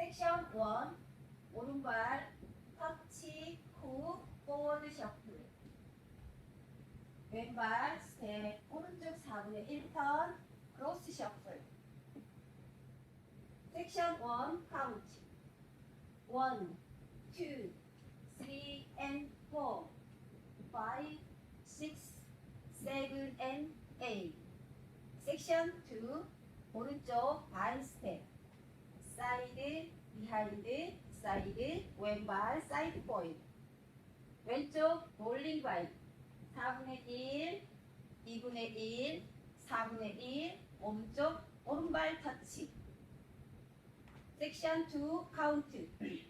섹션 1 오른발 터치 후 포워드 셔플 왼발 스텝 오른쪽 4분의 1턴 크로스 셔플 섹션 1 카운트 1, 2, 3 and 4 5, 6, 7 and 8 섹션 2 오른쪽 반 스텝 사이드, 비하인드, 사이드, 왼발 사이드 포인트 왼쪽 롤링 바이 4분의 1, 2분의 1, 4분의 1 오른쪽 오른발 터치 섹션 2 카운트 1,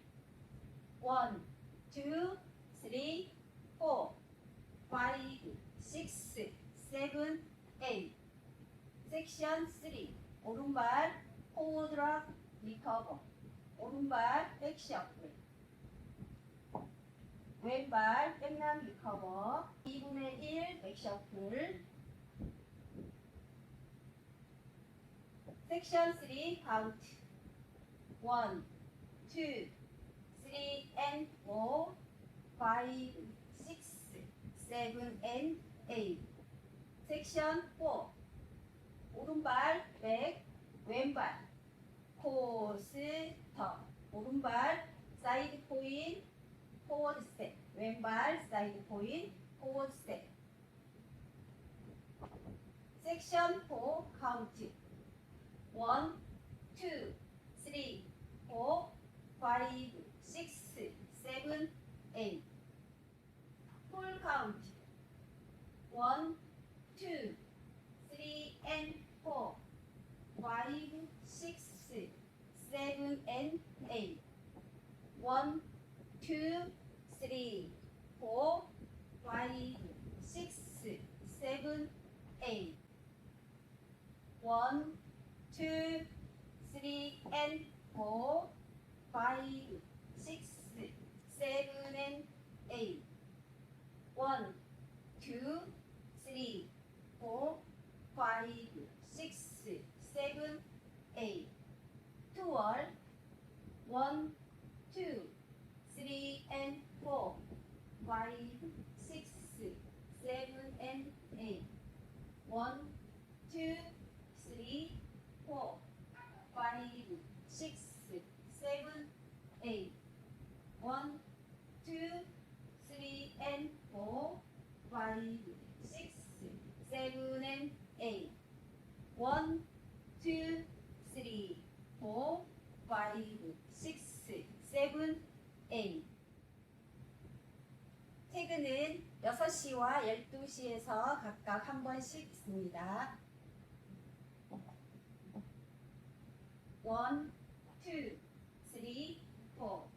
2, 3, 4, 5, 6, 7, 8 섹션 3 오른발 포워드락 리커버 오른발 백셔플 왼발 백남 리커버 2분의 1 백셔플 섹션 3 카운트 1, 2, 3 and 4 5, 6, 7 and 8 섹션 4 오른발 백 왼발 코스터 오른발 사이드 포인 포워드 스텝 왼발 사이드 포인 포워드 스텝 섹션 4 카운트 1, 2, 3, 4, 5, 6, 7, 8 풀 카운트 1, 2, 3 and 4 5, 6, 7 and 8 1, 2, 3, 4, 5, 6, 7, 8 1, 2, 3 and 4 5, 6, 7 and 8 1, 2, 3, 4, 5, 6, 7, 8 2월 1, 2, 3 and 4 5, 6, 7 and 8 1, 2, 3, 4 5, 6, 7, 8 1, 2, 3 and 4 5, 6, 7 and 8 1, 2, 3, 4, 5, 6, 7, 8 태그는 6시와 12시에서 각각 한 번씩 있습니다. 1, 2, 3, 4